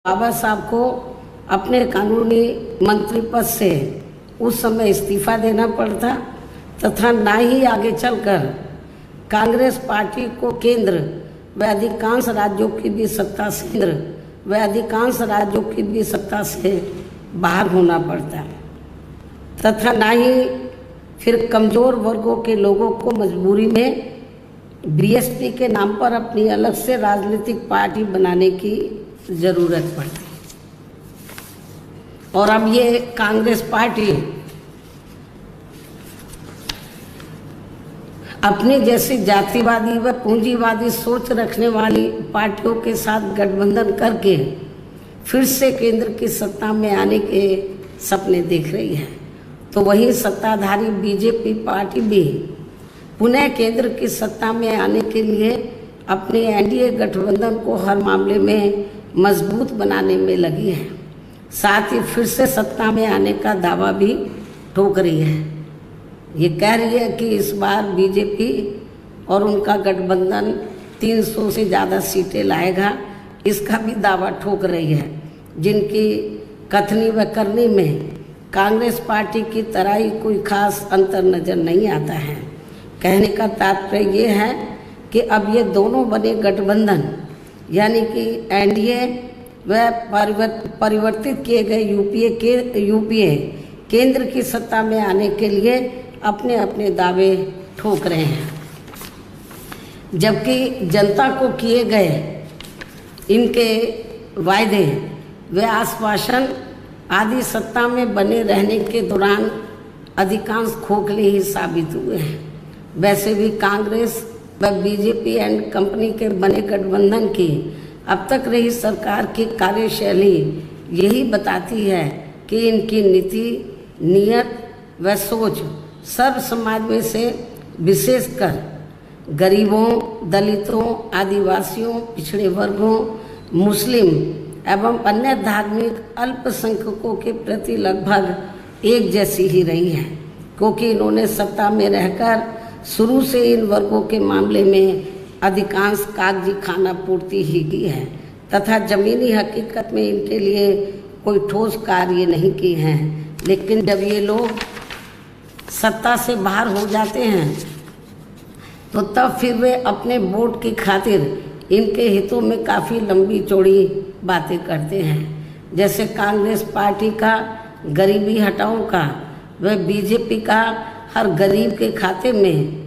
बाबा साहब को अपने कानूनी मंत्री पद से उस समय इस्तीफा देना पड़ता तथा ना ही आगे चलकर कांग्रेस पार्टी को केंद्र व अधिकांश राज्यों की भी सत्ता से बाहर होना पड़ता तथा ना ही फिर कमज़ोर वर्गों के लोगों को मजबूरी में बीएसपी के नाम पर अपनी अलग से राजनीतिक पार्टी बनाने की ज़रूरत पड़ती। और अब ये कांग्रेस पार्टी अपनी जैसी जातिवादी व पूंजीवादी सोच रखने वाली पार्टियों के साथ गठबंधन करके फिर से केंद्र की सत्ता में आने के सपने देख रही है, तो वही सत्ताधारी बीजेपी पार्टी भी पुनः केंद्र की सत्ता में आने के लिए अपने एनडीए गठबंधन को हर मामले में मजबूत बनाने में लगी है। साथ ही फिर से सत्ता में आने का दावा भी ठोक रही है। ये कह रही है कि इस बार बीजेपी और उनका गठबंधन 300 से ज़्यादा सीटें लाएगा, इसका भी दावा ठोक रही है। जिनकी कथनी व करनी में कांग्रेस पार्टी की तरह ही कोई खास अंतर नज़र नहीं आता है। कहने का तात्पर्य ये है कि अब ये दोनों बने गठबंधन यानी कि एनडीए व परिवर्तित किए गए यूपीए केंद्र की सत्ता में आने के लिए अपने अपने दावे ठोक रहे हैं, जबकि जनता को किए गए इनके वायदे व आश्वासन आदि सत्ता में बने रहने के दौरान अधिकांश खोखले ही साबित हुए हैं। वैसे भी कांग्रेस व बीजेपी एंड कंपनी के बने गठबंधन की अब तक रही सरकार की कार्यशैली यही बताती है कि इनकी नीति, नियत व सोच सर्व समाज में से विशेषकर गरीबों, दलितों, आदिवासियों, पिछड़े वर्गों, मुस्लिम एवं अन्य धार्मिक अल्पसंख्यकों के प्रति लगभग एक जैसी ही रही है, क्योंकि इन्होंने सत्ता में रहकर शुरू से इन वर्गों के मामले में अधिकांश कागजी खाना पूर्ति ही की है तथा ज़मीनी हकीकत में इनके लिए कोई ठोस कार्य नहीं किए हैं। लेकिन जब ये लोग सत्ता से बाहर हो जाते हैं तो तब फिर वे अपने वोट की खातिर इनके हितों में काफ़ी लंबी चौड़ी बातें करते हैं। जैसे कांग्रेस पार्टी का गरीबी हटाओ का व बीजेपी का हर गरीब के खाते में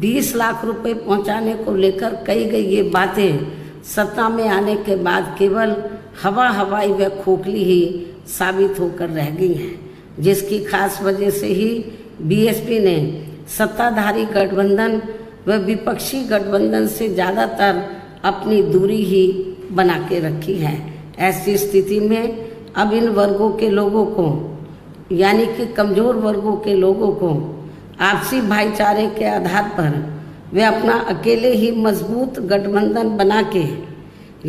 20 लाख रुपए पहुंचाने को लेकर कही गई ये बातें सत्ता में आने के बाद केवल हवाई व खोखली ही साबित होकर रह गई हैं, जिसकी खास वजह से ही बीएसपी ने सत्ताधारी गठबंधन व विपक्षी गठबंधन से ज़्यादातर अपनी दूरी ही बना के रखी है। ऐसी स्थिति में अब इन वर्गों के लोगों को यानी कि कमज़ोर वर्गों के लोगों को आपसी भाईचारे के आधार पर वे अपना अकेले ही मजबूत गठबंधन बना के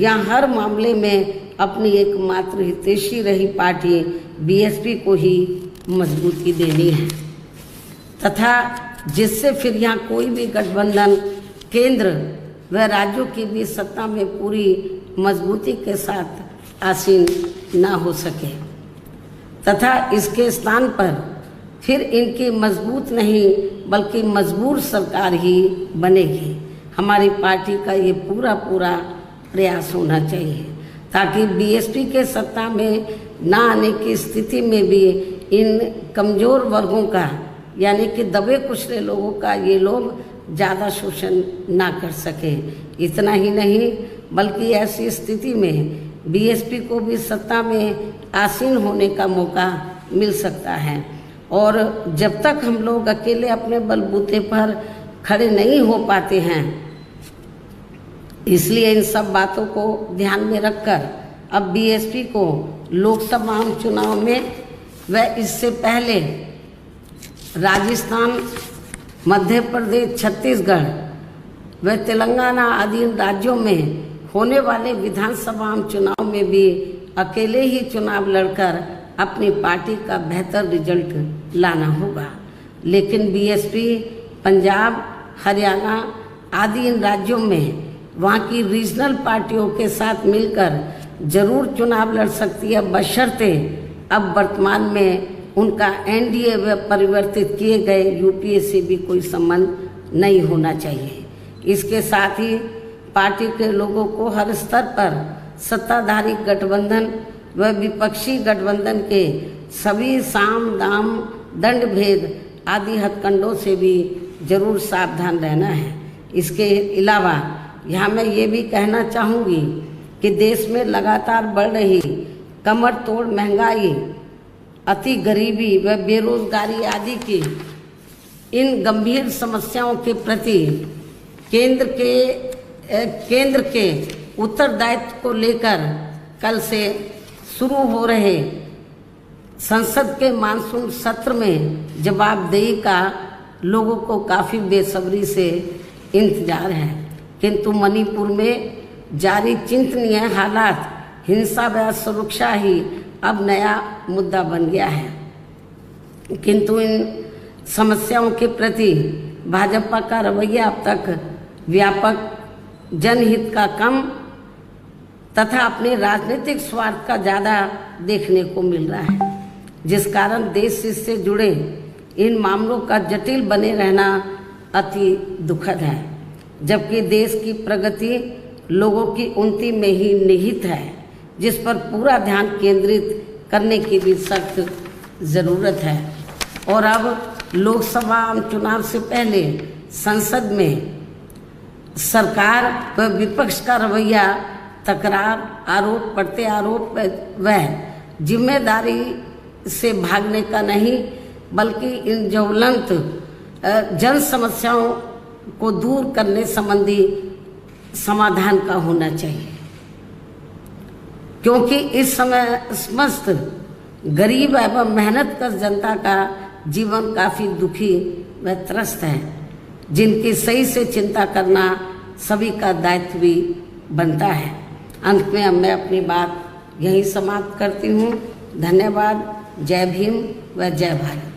या हर मामले में अपनी एकमात्र हितैषी रही पार्टी बीएसपी को ही मजबूती देनी है तथा जिससे फिर यहाँ कोई भी गठबंधन केंद्र व राज्यों की भी सत्ता में पूरी मजबूती के साथ आसीन ना हो सके तथा इसके स्थान पर फिर इनकी मजबूत नहीं बल्कि मजबूर सरकार ही बनेगी। हमारी पार्टी का ये पूरा प्रयास होना चाहिए ताकि बीएसपी के सत्ता में ना आने की स्थिति में भी इन कमज़ोर वर्गों का यानी कि दबे कुचले लोगों का ये लोग ज़्यादा शोषण ना कर सके। इतना ही नहीं बल्कि ऐसी स्थिति में बीएसपी को भी सत्ता में आसीन होने का मौका मिल सकता है। और जब तक हम लोग अकेले अपने बलबूते पर खड़े नहीं हो पाते हैं, इसलिए इन सब बातों को ध्यान में रखकर अब बीएसपी को लोकसभा चुनाव में व इससे पहले राजस्थान, मध्य प्रदेश, छत्तीसगढ़ व तेलंगाना आदि राज्यों में होने वाले विधानसभा चुनाव में भी अकेले ही चुनाव लड़कर अपनी पार्टी का बेहतर रिजल्ट लाना होगा। लेकिन बीएसपी पंजाब, हरियाणा आदि इन राज्यों में वहाँ की रीजनल पार्टियों के साथ मिलकर जरूर चुनाव लड़ सकती है, बशर्ते अब वर्तमान में उनका एनडीए व परिवर्तित किए गए यूपीए से भी कोई संबंध नहीं होना चाहिए। इसके साथ ही पार्टी के लोगों को हर स्तर पर सत्ताधारी गठबंधन व विपक्षी गठबंधन के सभी साम दाम दंड भेद आदि हथकंडों से भी जरूर सावधान रहना है। इसके अलावा यहाँ मैं ये भी कहना चाहूँगी कि देश में लगातार बढ़ रही कमर तोड़ महंगाई, अति गरीबी व बेरोजगारी आदि की इन गंभीर समस्याओं के प्रति केंद्र के उत्तरदायित्व को लेकर कल से शुरू हो रहे संसद के मानसून सत्र में जवाबदेही का लोगों को काफ़ी बेसब्री से इंतजार है। किंतु मणिपुर में जारी चिंतनीय हालात, हिंसा व सुरक्षा ही अब नया मुद्दा बन गया है। किंतु इन समस्याओं के प्रति भाजपा का रवैया अब तक व्यापक जनहित का कम तथा अपने राजनीतिक स्वार्थ का ज़्यादा देखने को मिल रहा है, जिस कारण देश से जुड़े इन मामलों का जटिल बने रहना अति दुखद है। जबकि देश की प्रगति लोगों की उन्नति में ही निहित है, जिस पर पूरा ध्यान केंद्रित करने की भी सख्त ज़रूरत है। और अब लोकसभा चुनाव से पहले संसद में सरकार व विपक्ष का रवैया तकरार, आरोप प्रत्यारोप व जिम्मेदारी से भागने का नहीं, बल्कि इन ज्वलंत जन समस्याओं को दूर करने संबंधी समाधान का होना चाहिए। क्योंकि इस समय समस्त गरीब एवं मेहनतकश जनता का जीवन काफ़ी दुखी व त्रस्त है, जिनकी सही से चिंता करना सभी का दायित्व भी बनता है। अंत में अब मैं अपनी बात यहीं समाप्त करती हूँ। धन्यवाद। जय भीम व जय भारत।